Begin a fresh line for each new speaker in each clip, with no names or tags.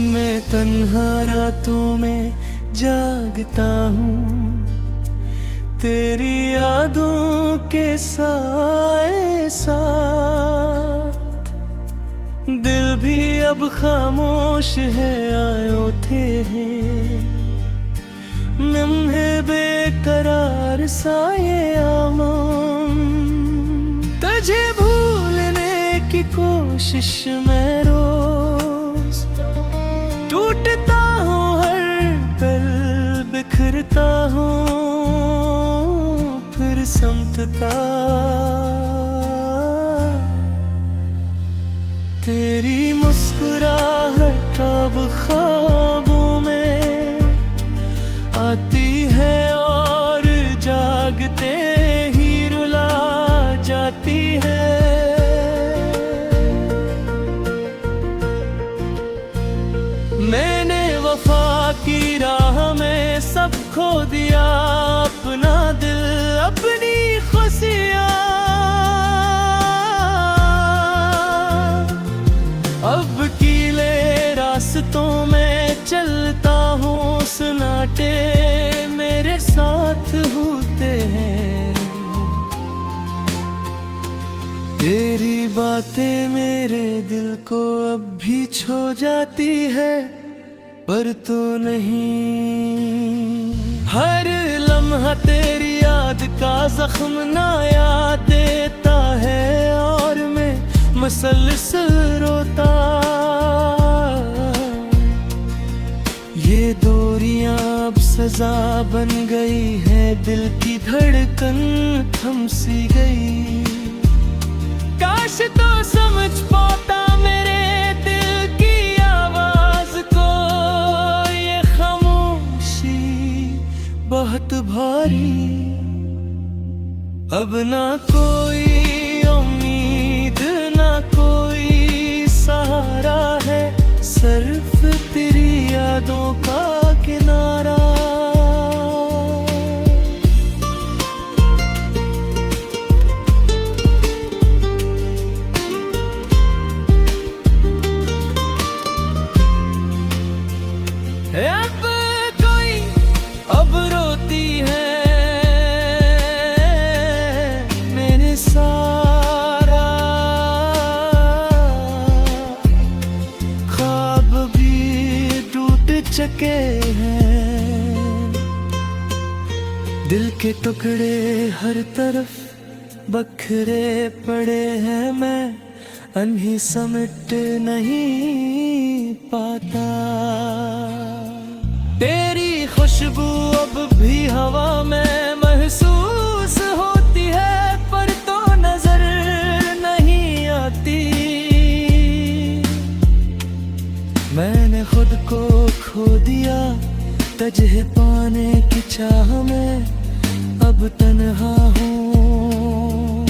मैं तन्हा रातों में जागता हूँ, तेरी यादों के साए साथ। दिल भी अब खामोश है, आयो थे हैं लम्हे बेकरार साए आवाम। तुझे भूलने की कोशिश में रोज टूटता हूँ, हर पल बिखरता हूँ, फिर संभता। तेरी मुस्कुराहट अब ख्वाबों में आती है और जागते ही रुला जाती है। मैंने वफा की राह में सब खो दिया, अपना दिल अपनी खुशियाँ। अब कीले रास्तों में चलता हूँ, सन्नाटे मेरे साथ होते हैं। तेरी बातें मेरे दिल को अब भी छू जाती है, पर तो नहीं। हर लम्हा तेरी याद का जख्म ना याद देता है, और मैं मसलसल रोता। ये दूरियां अब सजा बन गई है, दिल की धड़कन थम सी गई। काश तो समझ पाता मेरे दिल की आवाज को, ये खामोशी बहुत भारी। अब ना कोई उम्मीद ना कोई सहारा है, सिर्फ तेरी यादों का किनारा। अब कोई अब रोती है मेरे सारा ख्वाब भी टूट चुके हैं। दिल के टुकड़े हर तरफ बखरे पड़े हैं, मैं अनही समेट नहीं पाता। तेरी खुशबू अब भी हवा में महसूस होती है, पर तो नजर नहीं आती। मैंने खुद को खो दिया तुझे पाने की चाह में, अब तन्हा हूँ।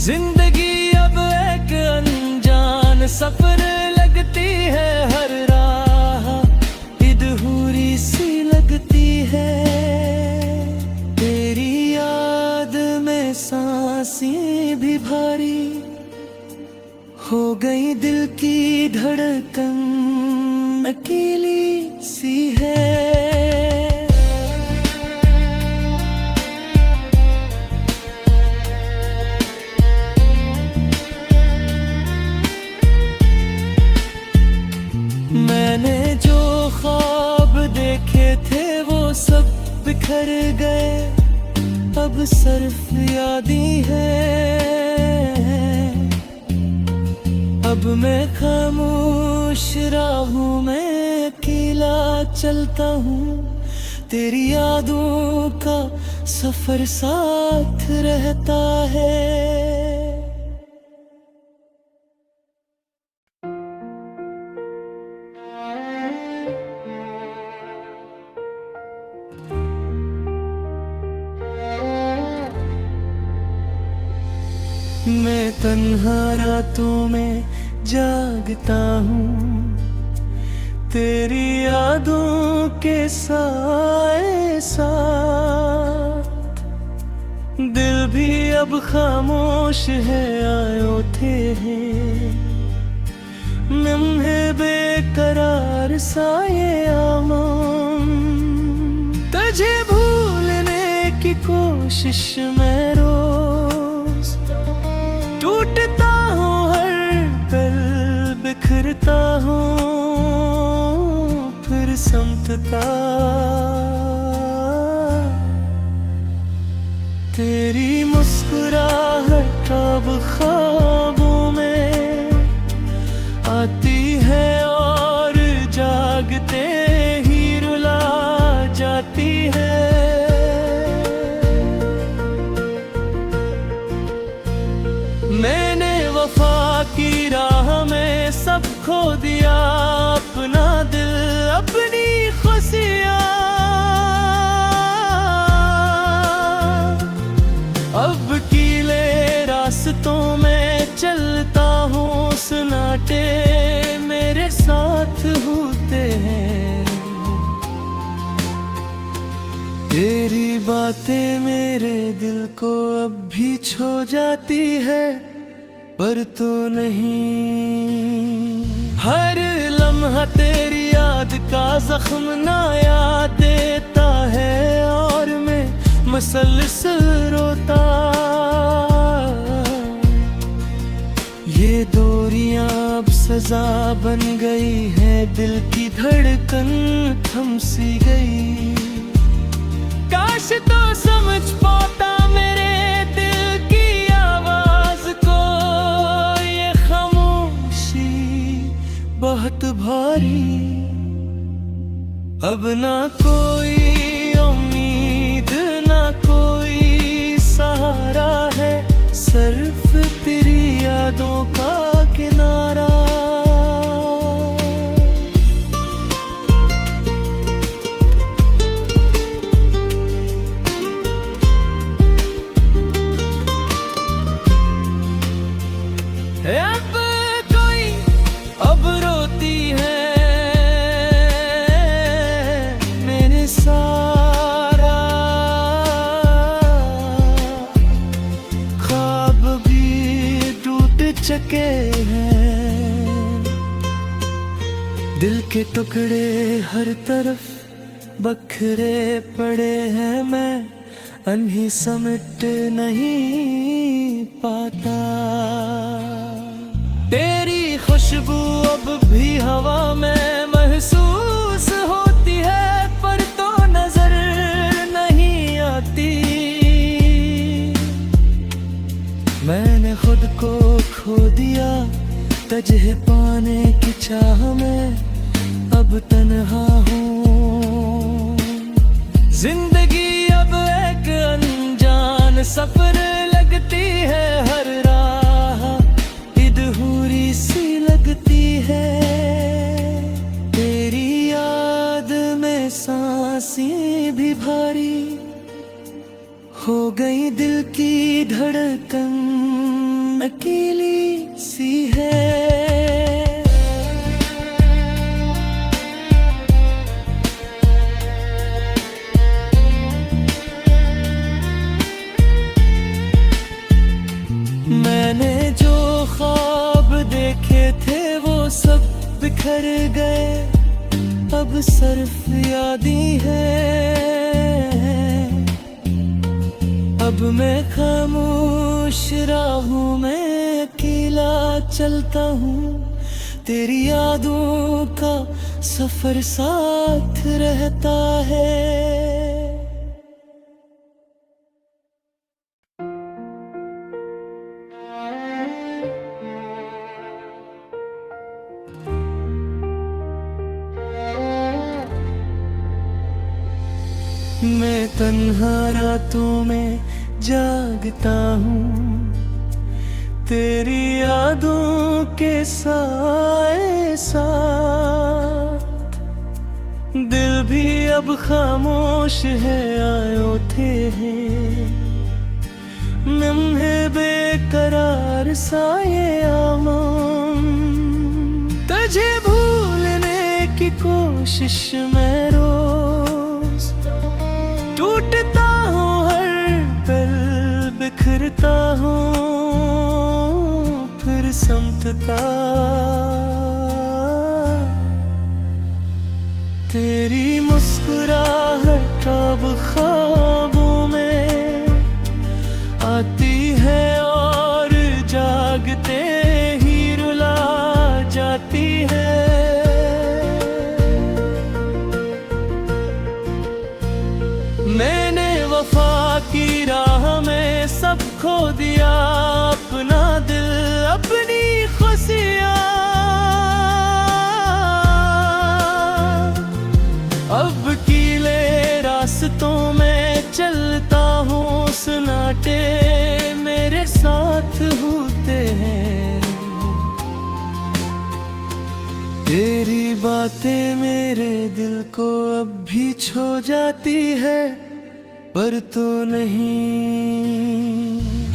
जिंदगी अब एक अनजान सफर लगती है, हर राह इदहूरी सी लगती है। तेरी याद में सांसें भी भारी हो गई, दिल की धड़कन अकेली सी है। मैंने जो ख्वाब देखे थे वो सब बिखर गए, अब सिर्फ यादें हैं। अब मैं खामोश राहों में अकेला चलता हूँ, तेरी यादों का सफर साथ रहता है। मैं तन्हा रातों में जागता हूँ, तेरी यादों के साए साथ। दिल भी अब खामोश है, आयो थे हैं लम्हे बेकरार सा ये आवाम, तुझे भूलने की कोशिश में रोज टूटता हूँ, हर पल बिखरता हूँ, फिर संभलता। तेरी मुस्कुराहट अब ख्वाबों में आती है और जागते ही रुला जाती है। मैंने वफा की राह में सब खो दिया, अपना दिल अपनी खुशियाँ। अब कीले रास्तों में चलता हूँ, सन्नाटे मेरे साथ होते हैं। तेरी बातें मेरे दिल को अब भी छू जाती है, पर तो नहीं। हर लम्हा तेरी याद का जख्म ना याद देता है, और मैं मसलसल रोता। ये दूरियां अब सजा बन गई है, दिल की धड़कन थम सी गई। काश तो समझ पाता मेरे दिल की आवाज को, ये खामोशी बहुत भारी। अब ना कोई उम्मीद ना कोई सहारा है, सिर्फ तेरी यादों का किनारा। अब कोई अब रोती है मेरे सारा ख्वाब भी टूट चुके हैं। दिल के टुकड़े हर तरफ बखरे पड़े हैं, मैं अनही समेट नहीं पाता। तेरी खुशबू अब भी हवा में महसूस होती है, पर तो नजर नहीं आती। मैंने खुद को खो दिया तुझे पाने की चाह में, अब तन्हा हूँ। जिंदगी अब एक अनजान सफर लगती है, हर राह इदहूरी सी लगती है। तेरी याद में सांसें भी भारी हो गई, दिल की धड़कन अकेली सी है। मैंने जो ख्वाब देखे थे वो सब बिखर गए, अब सिर्फ यादें हैं। अब मैं खामोश राहों में अकेला चलता हूँ, तेरी यादों का सफर साथ रहता है। मैं तन्हा रातों में जागता हूँ, तेरी यादों के साए साथ। दिल भी अब खामोश है, आयो थे हैं लम्हे बेकरार सा ये आवाम। तुझे भूलने की कोशिश में रोज टूटता हूँ, हर पल बिखरता हूँ, फिर संभलता। अब ख्वाबों में आती है और जागते ही रुला जाती है। मैंने वफा की राह में सब खो दिया, अपना दिल अपनी खुशियाँ। अब कीले रास्तों में चलता हूँ, सन्नाटे मेरे साथ होते हैं। तेरी बातें मेरे दिल को अब भी छू जाती है, पर तो नहीं।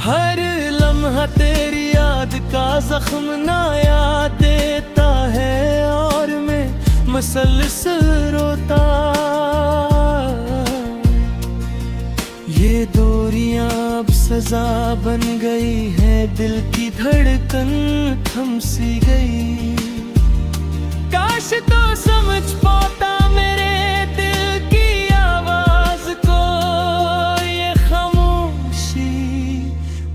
हर लम्हा तेरी याद का जख्म ना याद देता है, और मैं मुसलसल रोता। ये दूरियां अब सजा बन गई है, दिल की धड़कन थम सी गई। काश तो समझ पाता मेरे दिल की आवाज को, ये खामोशी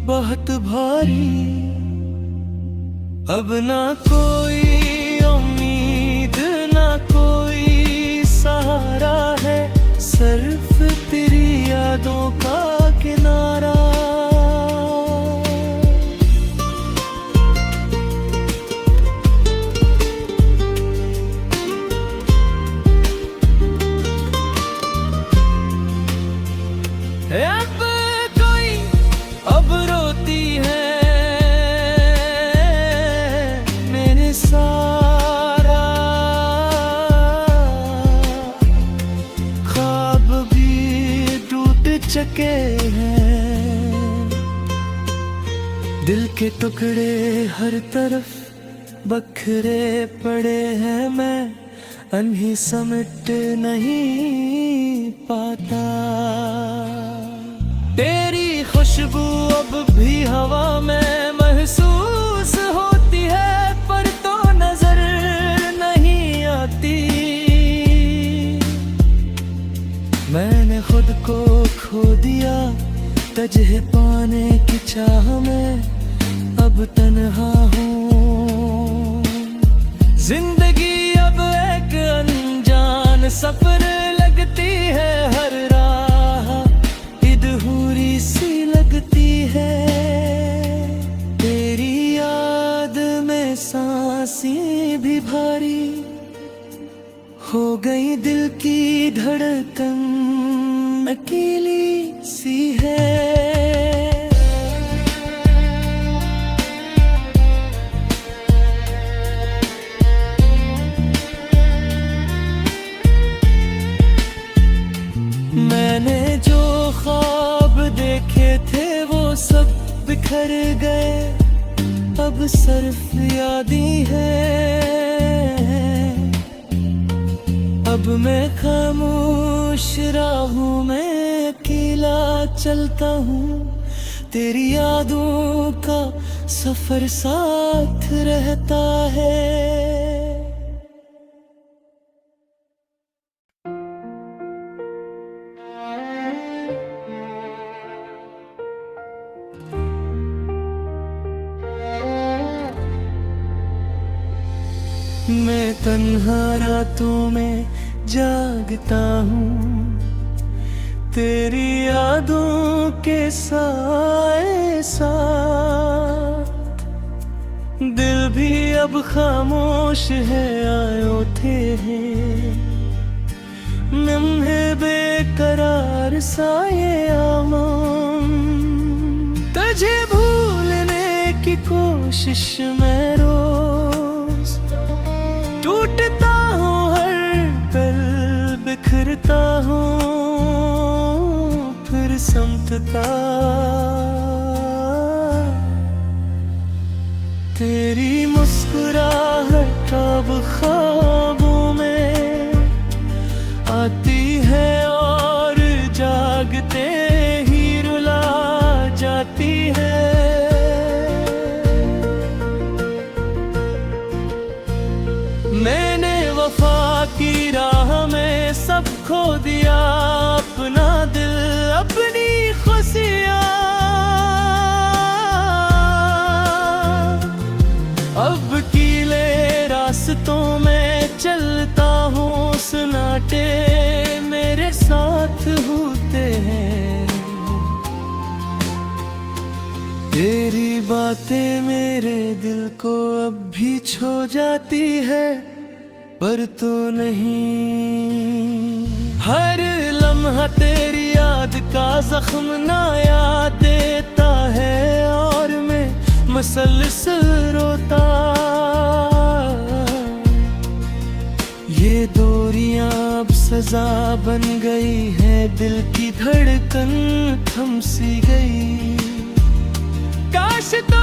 बहुत भारी। अब ना कोई उम्मीद ना कोई सहारा है, सिर्फ तेरी यादों का किनारा। अब कोई अब रोती है मेरे सारा ख्वाब भी टूट चुके हैं। दिल के टुकड़े हर तरफ बखरे पड़े हैं, मैं अनही समेट नहीं पाता। तेरी खुशबू अब भी हवा में महसूस होती है, पर तो नजर नहीं आती। मैंने खुद को खो दिया तुझे पाने की चाह में, अब तन्हा हूँ। जिंदगी अब एक अनजान सफर लगती है, हर राह इदहूरी सी लगती है। तेरी याद में सांसें भी भारी हो गई, दिल की धड़कन अकेली सी है। मैंने जो ख्वाब देखे थे वो सब बिखर गए, अब सिर्फ याद ही है। अब मैं खामोश राहों में अकेला चलता हूँ, तेरी यादों का सफर साथ रहता है। मैं तन्हा रातों में जागता हूँ, तेरी यादों के साए साथ। दिल भी अब खामोश है, आयो थे हैं लम्हे बेकरार साए आमान। तुझे भूलने की कोशिश में रोज टूटता हूँ, हर पल बिखरता हूँ, फिर समझता। तेरी मुस्कुराहट अब ख्वाबों में आती है और जागते ही रुला जाती है। मैंने वफा की राह में सब खो दिया, अपना कांटे मेरे साथ होते हैं। तेरी बातें मेरे दिल को अब भी छू जाती है, पर तो नहीं। हर लम्हा तेरी याद का जख्म ना याद देता है, और मैं मसलसल रोता। ये दूरियां अब सजा बन गई है, दिल की धड़कन थम सी गई। काश तो